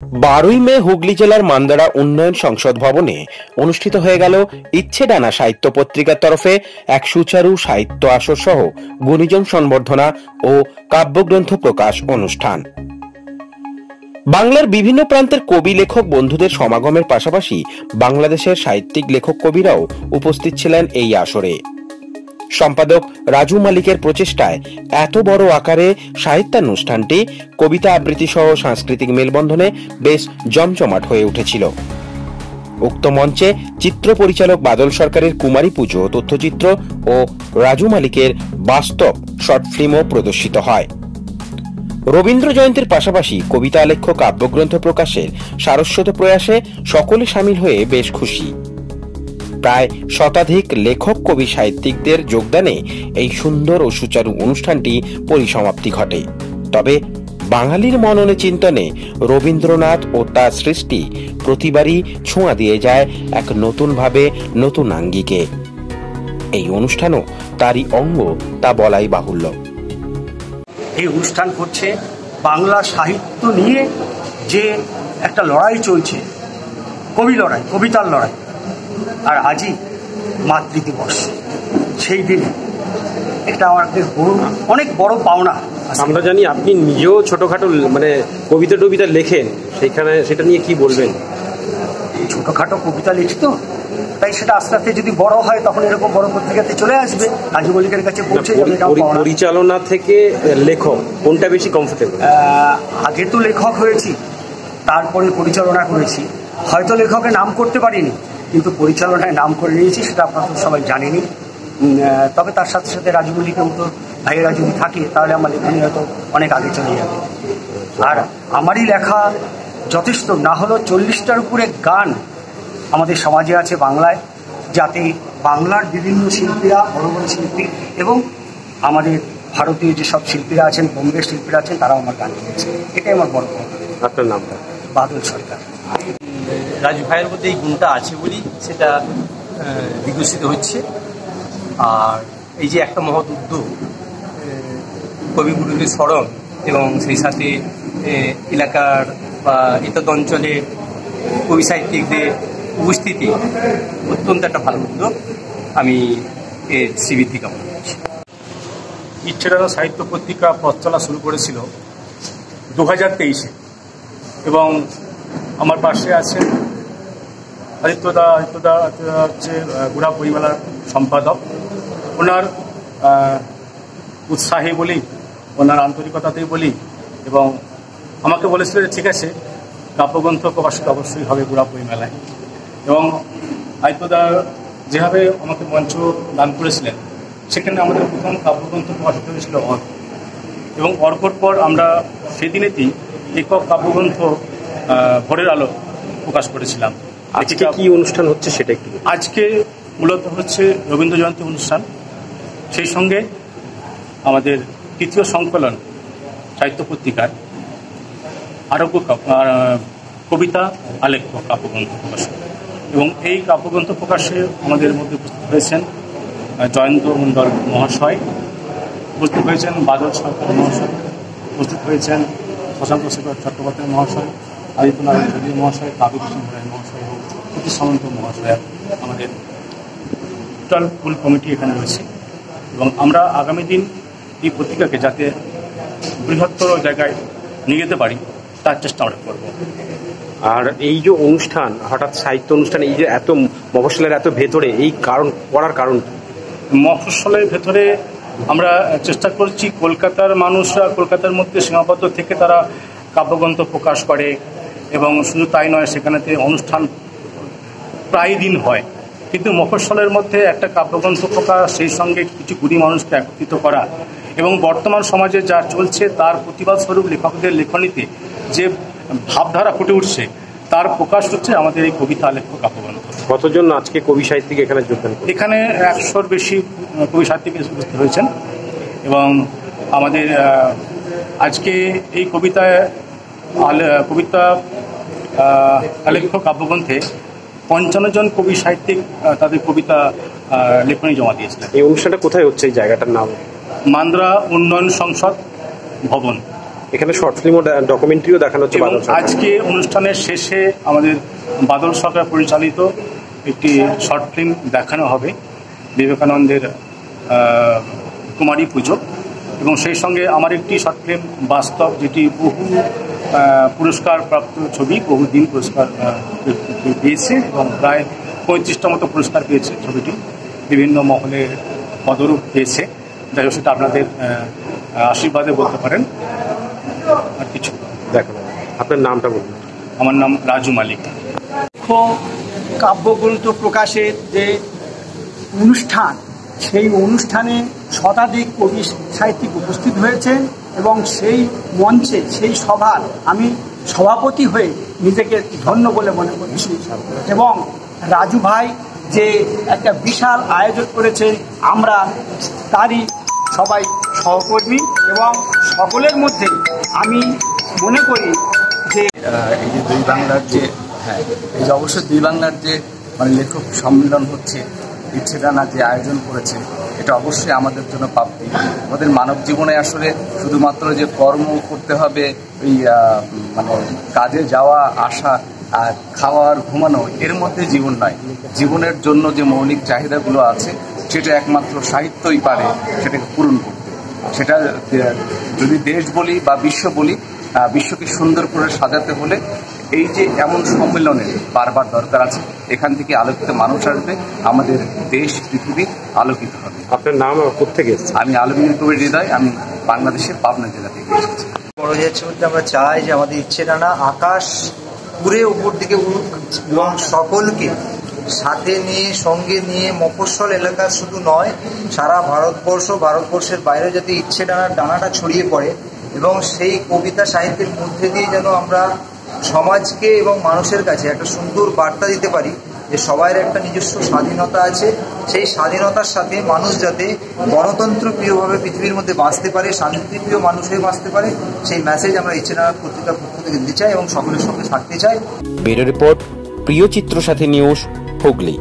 12ই মে হুগলি জেলার মান্দারা উন্নয়ন সংসদ ভবনে অনুষ্ঠিত হয়ে গেল ইচ্ছে ডানা সাহিত্য পত্রিকার তরফে এক সুচারু সাহিত্য আসর সহ গুণীজন সংবর্ধনা ও কাব্যগ্রন্থ প্রকাশ অনুষ্ঠান। বাংলার বিভিন্ন প্রান্তের কবি লেখক বন্ধুদের সমাগমের পাশাপাশি বাংলাদেশের সাহিত্যিক লেখক কবিরাও উপস্থিত ছিলেন এই আসরে। সম্পাদক রাজু মালিকের প্রচেষ্টায় এত বড় আকারে সাহিত্যানুষ্ঠানটি কবিতা আবৃত্তি সহ সাংস্কৃতিক মেলবন্ধনে বেশ জমজমাট হয়ে উঠেছিল। উক্ত মঞ্চে চিত্র পরিচালক বাদল সরকারের কুমারী পুজো তথ্যচিত্র ও রাজু মালিকের বাস্তব শর্ট ফিল্মও প্রদর্শিত হয়। রবীন্দ্র জয়ন্তীর পাশাপাশি কবিতা আলেখ্য কাব্যগ্রন্থ প্রকাশের সারস্বত প্রয়াসে সকলে সামিল হয়ে বেশ খুশি। প্রায় শতাধিক লেখক কবি সাহিত্যিকদের যোগদানে এই সুন্দর ও সুচারু অনুষ্ঠানটি পরিসমাপ্তি ঘটে। তবে বাঙালির মননে চিন্তনে রবীন্দ্রনাথ ও তার সৃষ্টি প্রতিবারই ছোঁয়া দিয়ে যায় এক নতুন ভাবে, নতুন আঙ্গিকে। এই অনুষ্ঠানও তারই অঙ্গ, তা বলাই বাহুল্য। এই অনুষ্ঠান করছে বাংলা সাহিত্য নিয়ে যে একটা লড়াই চলছে, কবি লড়াই, কবিতার লড়াই। আর আজই মাতৃ দিবস, সেই দিনে এটা আমাদের অনেক বড় পাওনা। আমরা জানি আপনি নিজেও ছোটখাটো কবিতা লেখেন, সেটা নিয়ে কি বলবেন? ছোটখাটো কবিতা লিখি তো, তাই সেটা আস্তে আস্তে যদি বড় হয় তখন এরকম বড় পত্রিকাতে চলে আসবে, রাজু মল্লিকের কাছে পৌঁছে যাবে। পরিচালনা থেকে লেখক কোনটা বেশি কমফোর্টেবল? আগে তো লেখক হয়েছি, তারপরে পরিচালনা করেছি। হয়তো লেখকের নাম করতে পারিনি, কিন্তু পরিচালনায় নাম করে নিয়েছি, সেটা আপনারা সবাই জানেনি। তবে তার সাথে সাথে রাজু মল্লিকের মতো ভাইয়েরা যদি থাকে তাহলে আমার লেখনী হয়তো অনেক আগে চলে যাবে। আর আমারই লেখা যথেষ্ট না হলো 40টার উপরে গান আমাদের সমাজে আছে বাংলায়, যাতে বাংলার বিভিন্ন শিল্পীরা, বড় বড় শিল্পী এবং আমাদের ভারতীয় যেসব শিল্পীরা আছেন, বোম্বের শিল্পীরা আছেন, তারাও আমার গান গেয়েছে। এটাই আমার বড় কথা। আপনার নামটা? বাদল সরকার। রাজু ভাইয়ের মধ্যে এই গুণটা আছে বলেই সেটা বিকশিত হচ্ছে। আর এই যে একটা মহৎ উদ্যোগ, কবিগুরুদের স্মরণ এবং সেই সাথে এলাকার বা ইতদ অঞ্চলে কবি সাহিত্যিকদের উপস্থিতি, অত্যন্ত একটা ভালো উদ্যোগ। আমি এর শ্রীবৃদ্ধি কামনা করছি। ইচ্ছে ডানা সাহিত্য পত্রিকা পথ চলা শুরু করেছিল 2023-এ, এবং আমার পাশে আছেন আদিত্যদা হচ্ছে গুড়া পরিমেলার সম্পাদক। ওনার উৎসাহে বলি, ওনার আন্তরিকতাতেই বলি, এবং আমাকে বলেছিল যে ঠিক আছে, কাব্যগ্রন্থ প্রকাশিত অবশ্যই হবে গুড়া পরিমেলায়। এবং আদিত্যদা যেভাবে আমাকে মঞ্চ দান করেছিলেন, সেখানে আমাদের প্রথম কাব্যগ্রন্থ প্রকাশিত হয়েছিল অর্ক, এবং অর্কর পর আমরা সেদিনেতেই একক কাব্যগ্রন্থ ভোরের আলো প্রকাশ করেছিলাম। আজকে কি অনুষ্ঠান হচ্ছে সেটা একটু? আজকে মূলত হচ্ছে রবীন্দ্র জয়ন্তী অনুষ্ঠান, সেই সঙ্গে আমাদের তৃতীয় সংকলন সাহিত্য পত্রিকার আরোগ্য কবিতা আলেখ্য কাব্যগ্রন্থ প্রকাশ, এবং এই কাব্যগ্রন্থ প্রকাশে আমাদের মধ্যে উপস্থিত হয়েছেন জয়ন্ত মণ্ডল মহাশয়, উপস্থিত হয়েছেন বাদল সরকার মহাশয়, উপস্থিত হয়েছেন শশাঙ্ক শেখর চট্টোপাধ্যায় মহাশয়, আদিত্যনারায়ণ চৌধুরী মহাশয়, কাব্যভূষণ রায় মহাশয় এবং প্রতি সামন্ত মহাশয়। আমাদের টোটাল ফুল কমিটি এখানে রয়েছে, এবং আমরা আগামী দিন এই পত্রিকাকে যাতে বৃহত্তর জায়গায় নিয়ে যেতে পারি তার চেষ্টা আমরা করব। আর এই যে অনুষ্ঠান, হঠাৎ সাহিত্য অনুষ্ঠান, এই যে এত মফস্বলের এত ভেতরে, এই করার কারণ? মফস্বলের ভেতরে আমরা চেষ্টা করছি, কলকাতার মানুষরা কলকাতার মধ্যে সীমাবদ্ধ থেকে তারা কাব্যগ্রন্থ প্রকাশ করে, এবং শুধু তাই নয়, সেখানেতে অনুষ্ঠান প্রায় দিন হয়, কিন্তু মফস্বলের মধ্যে একটা কাব্যগ্রন্থ প্রকাশ, সেই সঙ্গে কিছু গুণী মানুষকে একত্রিত করা, এবং বর্তমান সমাজে যা চলছে তার প্রতিবাদ স্বরূপ লেখকদের লেখনীতে যে ভাবধারা ফুটে উঠছে, তার প্রকাশ হচ্ছে আমাদের এই কবিতা আলেখ্য কাব্যগ্রন্থ। কতজন আজকে কবি সাহিত্যিক এখানে যোগদান করেন? এখানে 100-র বেশি কবি সাহিত্যিক উপস্থিত হয়েছেন, এবং আমাদের আজকে এই কবিতা আলেখ্য কাব্যগ্রন্থে 55 জন কবি সাহিত্যিক তাদের কবিতা লেখনী জমা দিয়েছিলেন। এই অনুষ্ঠানটা কোথায় হচ্ছে? এই জায়গাটার নাম? মান্দারা উন্নয়ন সংসদ ভবন। এখানে শর্ট ফিল্ম ও ডকুমেন্টারিও দেখানো হচ্ছে। এবং আজকে অনুষ্ঠানের শেষে আমাদের বাদল সরকার পরিচালিত একটি শর্ট ফিল্ম দেখানো হবে, বিবেকানন্দের কুমারী পুজো। এবং সেই সঙ্গে আমার একটি শর্ট ফিল্ম বাস্তব, যেটি বহু পুরস্কার প্রাপ্ত ছবি, বহুদিন পুরস্কার পেয়েছে এবং প্রায় 35টা মতো পুরস্কার পেয়েছে ছবিটি, বিভিন্ন মহলে পদরূপ পেয়েছে। যাই হোক, সেটা আপনাদের আশীর্বাদে বলতে পারেন। আর কিছু দেখো, আপনার নামটা বলুন। আমার নাম রাজু মালিক। কাব্যগ্রন্থ প্রকাশের যে অনুষ্ঠান, সেই অনুষ্ঠানে শতাধিক কবি সাহিত্যিক উপস্থিত হয়েছেন এবং সেই মঞ্চে, সেই সভার আমি সভাপতি হয়ে নিজেকে ধন্য বলে মনে করছি। এবং রাজু ভাই যে একটা বিশাল আয়োজন করেছে, আমরা তারই সবাই সহকর্মী এবং সকলের মধ্যে আমি মনে করি যে এই যে দুই বাংলার যে এই যে অবশ্যই দুই বাংলার যে মানে লেখক সম্মেলন হচ্ছে, ইচ্ছেডানা যে আয়োজন করেছে, এটা অবশ্যই আমাদের জন্য প্রাপ্তি। আমাদের মানব জীবনে আসলে শুধুমাত্র যে কর্ম করতে হবে, ওই মানে কাজে যাওয়া আসা আর খাওয়ার ঘুমানো, এর মধ্যে জীবন নয়। জীবনের জন্য যে মৌলিক চাহিদাগুলো আছে, সেটা একমাত্র সাহিত্যই পারে সেটাকে পূরণ করতে। সেটা যদি দেশ বলি বা বিশ্ব বলি, বিশ্বকে সুন্দর করে সাজাতে হলে এই যে এমন সম্মেলনের বারবার দরকার আছে। এখান থেকে আলোকিত মানুষ আসবে, আমাদের দেশ পৃথিবী আলোকিত হবে। আপনার নাম কোথেকে এসেছে? আমি আলমগীর কবির হৃদয়, আমি বাংলাদেশের পাবনা জেলা থেকে এসেছি। বড় যাচ্ছে বলতে আমরা চাই যে আমাদের ইচ্ছেডানা আকাশ পুরে উপর দিকে উড়ুক এবং সকলকে সাথে নিয়ে, সঙ্গে নিয়ে মফস্বল এলাকা শুধু নয়, সারা ভারতবর্ষের বাইরে যাতে ইচ্ছেডানার ডানাটা ছড়িয়ে পড়ে এবং সেই কবিতা সাহিত্যের মধ্যে দিয়ে যেন আমরা সমাজকে এবং মানুষের কাছে একটা সুন্দর বার্তা দিতে পারি যে সবার একটা নিজস্ব স্বাধীনতা আছে। সেই স্বাধীনতার সাথে মানুষ যাতে গণতন্ত্র প্রিয়ভাবে পৃথিবীর মধ্যে বাঁচতে পারে, শান্তিপ্রিয় মানুষ হয়ে বাঁচতে পারে, সেই মেসেজ আমরা ইচ্ছেডানা পত্রিকার পক্ষ থেকে দিতে চাই এবং সকলের সঙ্গে থাকতে চাই। ব্যুরো রিপোর্ট, প্রিয় চিত্র সাথী নিউজ, হুগলি।